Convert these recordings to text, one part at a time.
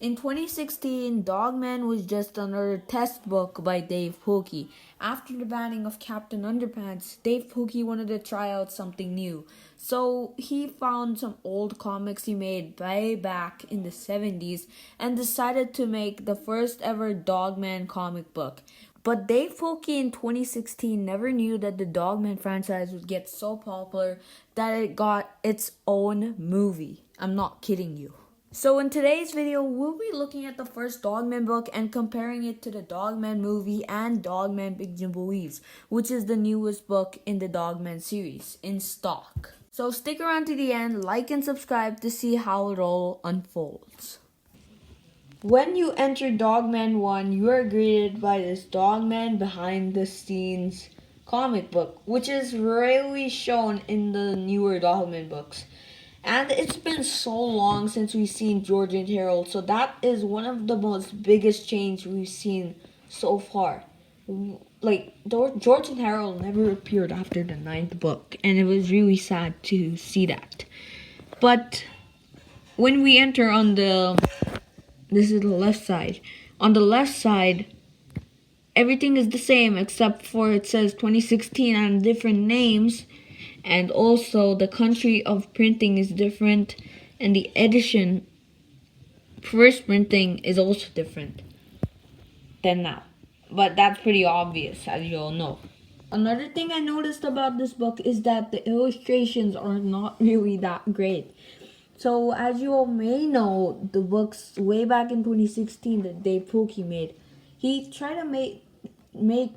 In 2016, Dogman was just another test book by Dave Pokey. After the banning of Captain Underpants, Dave Pokey wanted to try out something new. So he found some old comics he made way back in the 70s and decided to make the first ever Dogman comic book. But Dave Pokey in 2016 never knew that the Dogman franchise would get so popular that it got its own movie. I'm not kidding you. So in today's video, we'll be looking at the first Dogman book and comparing it to the Dogman movie and Dogman Big Jimbo Weaves, which is the newest book in the Dogman series in stock. So stick around to the end, like and subscribe to see how it all unfolds. When you enter Dogman 1, you are greeted by this Dogman behind the scenes comic book, which is rarely shown in the newer Dogman books. And it's been so long since we've seen George and Harold, so that is one of the most biggest change we've seen so far. Like, George and Harold never appeared after the 9th book, and it was really sad to see that. But when we enter on this is the left side. On the left side, everything is the same except for it says 2016 and different names. And also the country of printing is different, and the edition first printing is also different than now. But that's pretty obvious, as you all know. Another thing I noticed about this book is that the illustrations are not really that great. So as you all may know, the books way back in 2016 that Dave Pokey made, he tried to make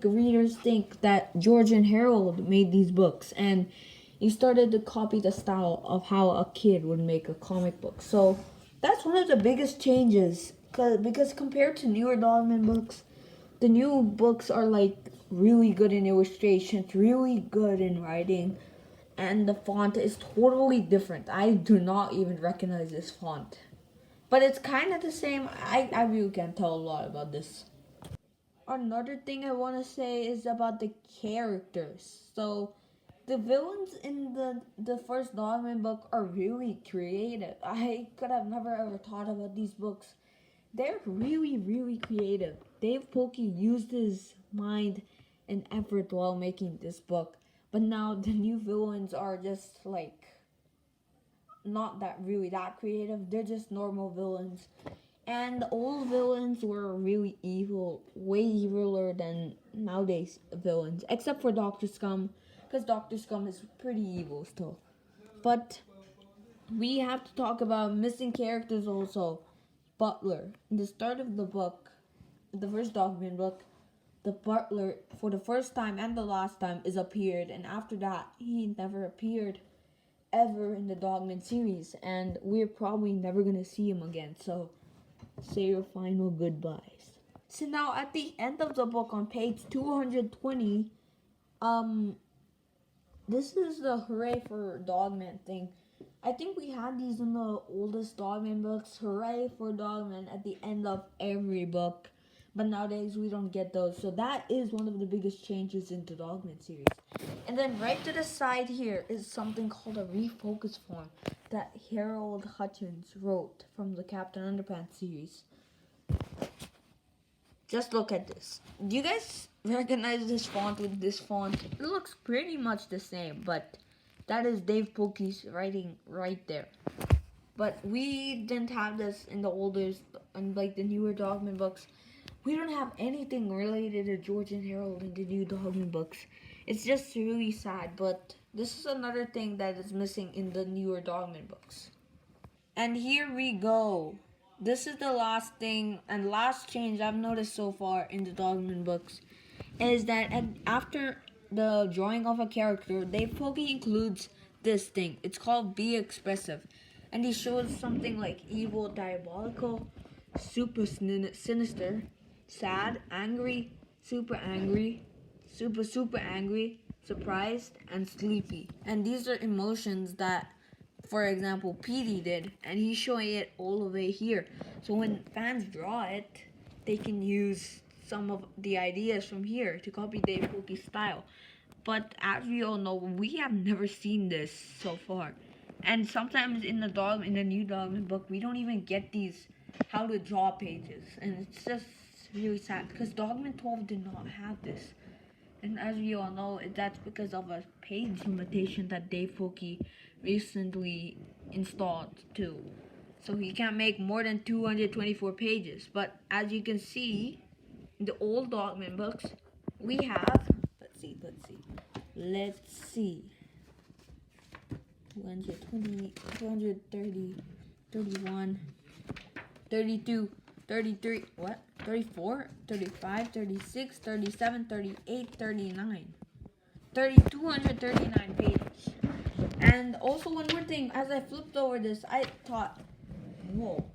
readers think that George and Harold made these books, and he started to copy the style of how a kid would make a comic book. So that's one of the biggest changes, because compared to newer Dogman books, the new books are like really good in illustrations, really good in writing, and the font is totally different. I do not even recognize this font, but it's kind of the same. I really can't tell a lot about this. Another thing I want to say is about the characters. So the villains in the first Dogman book are really creative. I could have never ever thought about these books. They're really creative. Dave Pokey used his mind and effort while making this book, but now the new villains are just like not that creative. They're just normal villains. And the old villains were really evil, way eviler than nowadays villains, except for Dr. Scum, because Dr. Scum is pretty evil still. But we have to talk about missing characters also. Butler. In the start of the book, the first Dogman book, the butler, for the first time and the last time, is appeared, and after that, he never appeared ever in the Dogman series, and we're probably never gonna see him again, so say your final goodbyes. So now at the end of the book on page 220, this is the hooray for Dogman thing. I think we had these in the oldest Dogman books. Hooray for Dogman at the end of every book. But nowadays we don't get those. So that is one of the biggest changes in the Dogman series. And then right to the side here is something called a refocus form that Harold Hutchins wrote from the Captain Underpants series. Just look at this. Do you guys recognize this font with this font? It looks pretty much the same, but that is Dave Pokey's writing right there. But we didn't have this in the older, and like the newer Dogman books. We don't have anything related to George and Harold in the new Dogman books. It's just really sad, but this is another thing that is missing in the newer Dogman books. And here we go. This is the last thing and last change I've noticed so far in the Dogman books, is that after the drawing of a character, Dave Pokey includes this thing. It's called Be Expressive. And he shows something like evil, diabolical, super sinister, sad, angry, super angry, super angry, surprised, and sleepy. And these are emotions that, for example, Petey did, and he's showing it all the way here. So when fans draw it, they can use some of the ideas from here to copy Dave Pokey's style. But as we all know, we have never seen this so far. And sometimes in the new Dogman book, we don't even get these how to draw pages, and it's just really sad because Dogman 12 did not have this. And as we all know, that's because of a page limitation that Dave Fulke recently installed too. So he can't make more than 224 pages. But as you can see, in the old Dogman books, we have, let's see, 220, 230, 31, 32, 33, 34, 35, 36, 37, 38, 39. 239 pages. And also one more thing, as I flipped over this, I thought, whoa,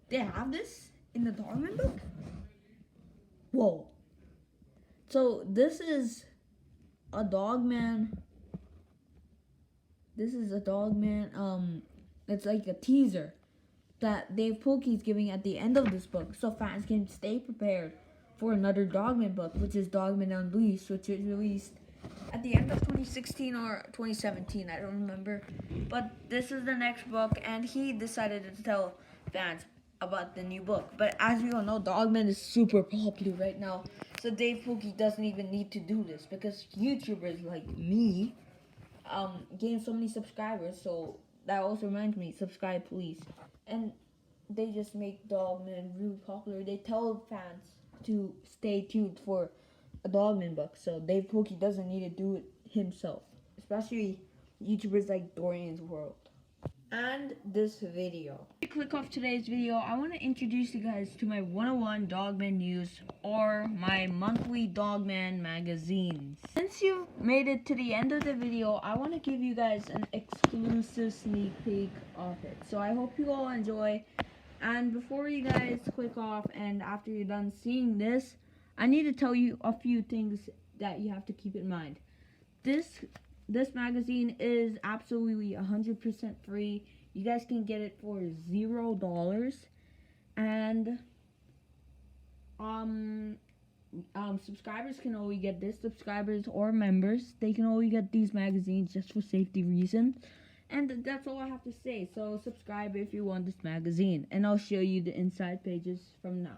they have this in the Dogman book? Whoa. So this is a Dogman. It's like a teaser that Dave Fulke is giving at the end of this book, so fans can stay prepared for another Dogman book, which is Dogman Unleashed, which is released at the end of 2016 or 2017, I don't remember. But this is the next book, and he decided to tell fans about the new book. But as we all know, Dogman is super popular right now, so Dave Fulke doesn't even need to do this because YouTubers like me gain so many subscribers. So that also reminds me, subscribe please. And they just make Dogman really popular. They tell fans to stay tuned for a Dogman book, so Dave Fulke doesn't need to do it himself, especially YouTubers like Dorian's World. And this video. To click off today's video, I want to introduce you guys to my 101 Dogman news, or my monthly Dogman magazines. Since you've made it to the end of the video, I want to give you guys an exclusive sneak peek of it. So I hope you all enjoy. And before you guys click off and after you're done seeing this, I need to tell you a few things that you have to keep in mind. This magazine is absolutely 100% free. You guys can get it for $0. And subscribers can only get this. Subscribers or members, they can only get these magazines just for safety reasons. And that's all I have to say. So subscribe if you want this magazine, and I'll show you the inside pages from now.